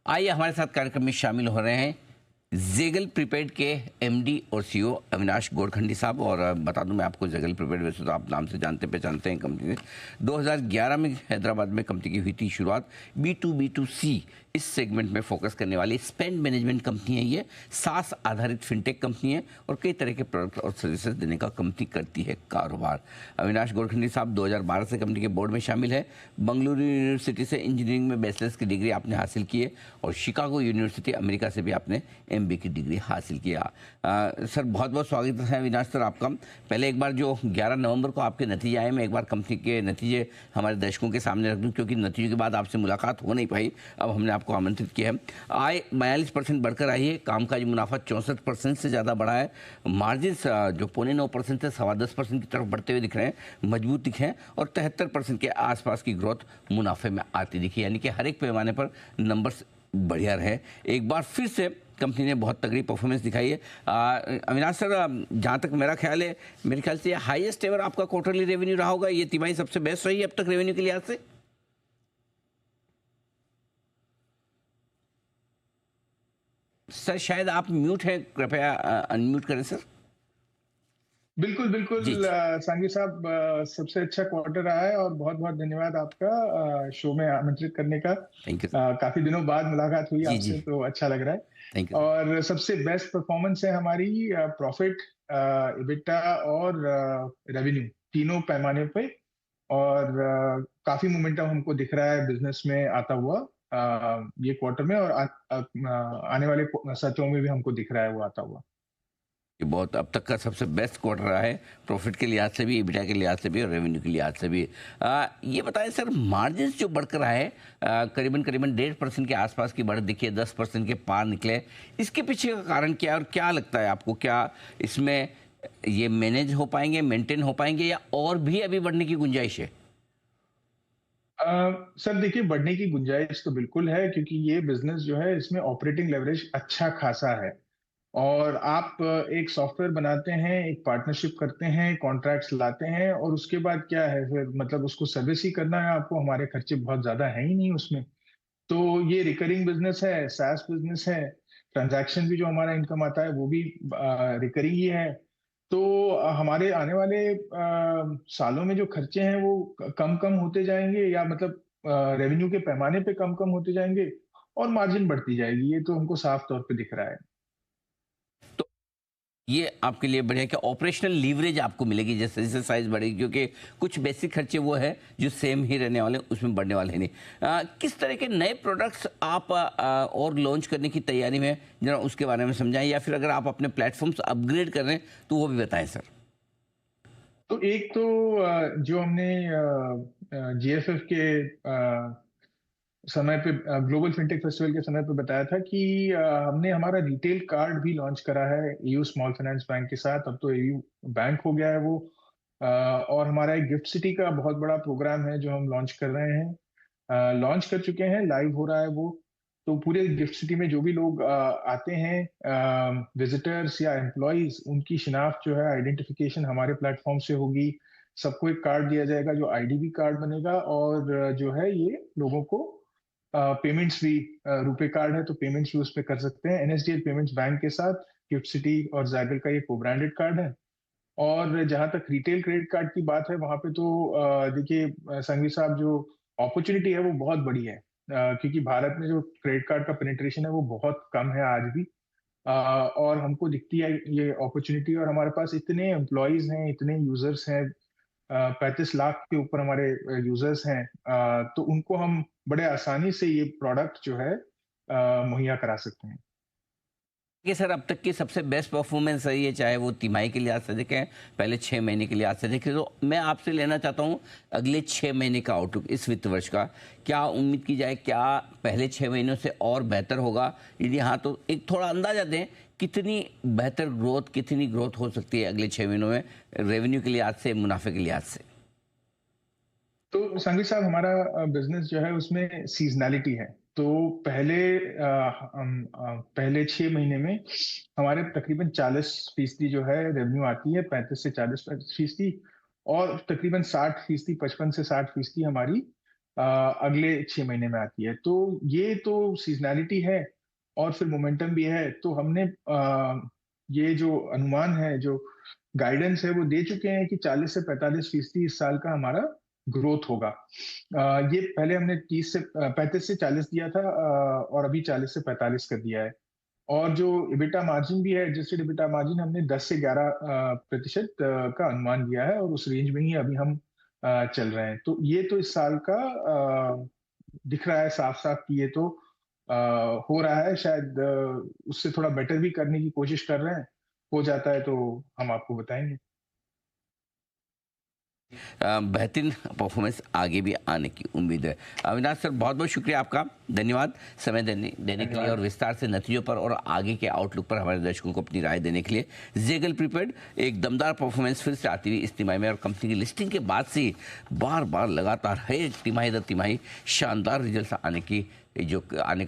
आइए हमारे साथ कार्यक्रम में शामिल हो रहे हैं जेगल प्रीपेड के एमडी और सीईओ अविनाश गोरखंडी साहब। और बता दूं मैं आपको, जेगल प्रीपेड वैसे तो आप नाम से जानते पहचानते हैं कंपनी ने 2011 में हैदराबाद में कंपनी की हुई थी शुरुआत। B2B2C इस सेगमेंट में फोकस करने वाली स्पेंड मैनेजमेंट कंपनी है। ये सास आधारित फिनटेक कंपनी है और कई तरह के प्रोडक्ट और सर्विसेज देने का कंपनी करती है कारोबार। अविनाश गोरखंडी साहब 2012 से कंपनी के बोर्ड में शामिल है। बंगलुरु यूनिवर्सिटी से इंजीनियरिंग में बैचलर्स की डिग्री आपने हासिल की है और शिकागो यूनिवर्सिटी अमेरिका से भी आपने MBA की डिग्री हासिल किया। सर बहुत बहुत स्वागत है अविनाश सर आपका। पहले एक बार जो 11 नवंबर को आपके नतीजे आए, मैं एक बार कंपनी के नतीजे हमारे दर्शकों के सामने रख दूं, क्योंकि नतीजों के बाद आपसे मुलाकात हो नहीं पाई। अब हमने आपको आमंत्रित किया है। आय 42% बढ़कर आई है, कामकाजी मुनाफा 64% से ज़्यादा बढ़ा है। मार्जिन जो 9.9% से 10.25% की तरफ बढ़ते हुए दिख रहे हैं, मजबूत दिखे हैं और 73% के आसपास की ग्रोथ मुनाफे में आती दिखी। यानी कि हर एक पैमाने पर नंबर्स बढ़िया रहे। एक बार फिर से कंपनी ने बहुत तगड़ी परफॉर्मेंस दिखाई है। अविनाश सर, जहाँ तक मेरा ख्याल है, मेरे ख्याल से हाईएस्ट एवर आपका क्वार्टरली रेवेन्यू रहा होगा। ये तिमाही सबसे बेस्ट रही है अब तक रेवेन्यू के लिहाज से। सर शायद आप म्यूट हैं, कृपया अनम्यूट करें सर। बिल्कुल बिल्कुल जी जी। सांगी साहब, सबसे अच्छा क्वार्टर रहा है और बहुत बहुत धन्यवाद आपका शो में आमंत्रित करने का। Thank you. काफी दिनों बाद मुलाकात हुई जी जी। आपसे, तो अच्छा लग रहा है। Thank you sir. और सबसे बेस्ट परफॉर्मेंस है हमारी प्रॉफिट, इबिटा और रेवेन्यू, तीनों पैमाने पे। और काफी मोमेंटम हमको दिख रहा है बिजनेस में आता हुआ ये क्वार्टर में, और आने वाले सत्रों में भी हमको दिख रहा है वो आता हुआ। ये बहुत अब तक का सबसे बेस्ट क्वार्टर रहा है, प्रॉफिट के लिहाज से भी, EBITDA के लिहाज से भी और रेवेन्यू के लिहाज से भी। ये बताएं सर, मार्जिन जो बढ़कर रहा है करीबन करीबन 1.5% के आसपास की बढ़त दिखी है, 10% के पार निकले। इसके पीछे का कारण क्या है और क्या लगता है आपको, क्या इसमें ये मैनेज हो पाएंगे, मेंटेन हो पाएंगे, या और भी अभी बढ़ने की गुंजाइश है? सर देखिए, बढ़ने की गुंजाइश तो बिल्कुल है, क्योंकि ये बिजनेस जो है इसमें ऑपरेटिंग लेवरेज अच्छा खासा है। और आप एक सॉफ्टवेयर बनाते हैं, एक पार्टनरशिप करते हैं, कॉन्ट्रैक्ट्स लाते हैं, और उसके बाद क्या है फिर, मतलब उसको सर्विस ही करना है आपको। हमारे खर्चे बहुत ज्यादा है ही नहीं उसमें। तो ये रिकरिंग बिजनेस है, सास बिजनेस है। ट्रांजैक्शन भी जो हमारा इनकम आता है वो भी रिकरिंग ही है। तो हमारे आने वाले सालों में जो खर्चे हैं वो कम कम होते जाएंगे, या मतलब रेवेन्यू के पैमाने पे कम कम होते जाएंगे, और मार्जिन बढ़ती जाएगी। ये तो हमको साफ तौर पे दिख रहा है। तो ये आपके लिए बढ़िया कि ऑपरेशनल लीवरेज आपको मिलेगी जैसे जैसे साइज बढ़ेगी, क्योंकि कुछ बेसिक खर्चे वो है जो सेम ही रहने वाले, उसमें बढ़ने वाले हैं नहीं। किस तरह के नए प्रोडक्ट्स आप और लॉन्च करने की तैयारी में, जरा उसके बारे में समझाएं, या फिर अगर आप अपने प्लेटफॉर्म्स अपग्रेड कर रहे हैं तो वो भी बताएं सर। तो एक तो जो हमने GFF के समय पे, ग्लोबल फिनटेक फेस्टिवल के समय पे बताया था कि हमने हमारा रिटेल कार्ड भी लॉन्च करा है EU स्मॉल फाइनेंस बैंक के साथ। अब तो EU बैंक हो गया है वो। और हमारा एक गिफ्ट सिटी का बहुत बड़ा प्रोग्राम है जो हम लॉन्च कर रहे हैं, लॉन्च कर चुके हैं, लाइव हो रहा है वो। तो पूरे गिफ्ट सिटी में जो भी लोग आते हैं, विजिटर्स या एम्प्लॉयज, उनकी शिनाख्त जो है, आइडेंटिफिकेशन हमारे प्लेटफॉर्म से होगी। सबको एक कार्ड दिया जाएगा जो IDB कार्ड बनेगा, और जो है ये लोगों को पेमेंट्स भी, रुपे कार्ड है तो पेमेंट्स भी उस पर कर सकते हैं NSDL पेमेंट्स बैंक के साथ। गिफ्ट सिटी और जाइबल का ये को ब्रांडेड कार्ड है। और जहां तक रिटेल क्रेडिट कार्ड की बात है, वहां पे तो देखिए संघवी साहब, जो अपॉर्चुनिटी है वो बहुत बड़ी है। क्योंकि भारत में जो क्रेडिट कार्ड का पेनिट्रेशन है वो बहुत कम है आज भी। और हमको दिखती है ये अपॉर्चुनिटी, और हमारे पास इतने एम्प्लॉयज हैं, इतने यूजर्स हैं, 35 लाख के ऊपर हमारे यूजर्स हैं। तो उनको हम बड़े आसानी से ये प्रोडक्ट जो है मुहैया करा सकते हैं। कि सर अब तक की सबसे बेस्ट परफॉर्मेंस रही है, चाहे वो तिमाही के लिहाज से देखें, पहले 6 महीने के लिहाज से देखें, तो मैं आपसे लेना चाहता हूँ अगले 6 महीने का आउटलुक इस वित्त वर्ष का। क्या उम्मीद की जाए, क्या पहले 6 महीनों से और बेहतर होगा? यदि हाँ तो एक थोड़ा अंदाजा दें, कितनी बेहतर ग्रोथ, कितनी ग्रोथ हो सकती है अगले 6 महीनों में, रेवेन्यू के लिहाज से, मुनाफे के लिहाज से? तो संजय साहब, हमारा बिजनेस जो है उसमें सीजनैलिटी है। तो पहले 6 महीने में हमारे तकरीबन 40% जो है रेवेन्यू आती है, 35 से 40%। और तकरीबन 60%, 55 से 60% हमारी अगले 6 महीने में आती है। तो ये तो सीजनैलिटी है और फिर मोमेंटम भी है। तो हमने ये जो अनुमान है, जो गाइडेंस है, वो दे चुके हैं कि 40 से 45% इस साल का हमारा ग्रोथ होगा। ये पहले हमने 35 से 40 दिया था, और अभी 40 से 45 कर दिया है। और जो EBITDA मार्जिन भी है, एडजस्टेड EBITDA मार्जिन, हमने 10 से 11% का अनुमान दिया है, और उस रेंज में ही अभी हम चल रहे हैं। तो ये तो इस साल का दिख रहा है साफ-साफ कि ये तो अ, हो रहा है। शायद उससे थोड़ा बेटर भी करने की कोशिश कर रहे हैं। हो जाता है तो हम आपको बताएँगे। बेहतरीन परफॉर्मेंस आगे भी आने की उम्मीद है। अविनाश सर, बहुत बहुत शुक्रिया आपका, धन्यवाद समय देने के लिए और धन्यवाद। विस्तार से नतीजों पर और आगे के आउटलुक पर हमारे दर्शकों को अपनी राय देने के लिए। जेगल प्रीपेड एक दमदार परफॉर्मेंस फिर से आती हुई इस तिमाही में, और कंपनी की लिस्टिंग के बाद से बार बार लगातार हर तिमाही दर तिमाही शानदार रिजल्ट आने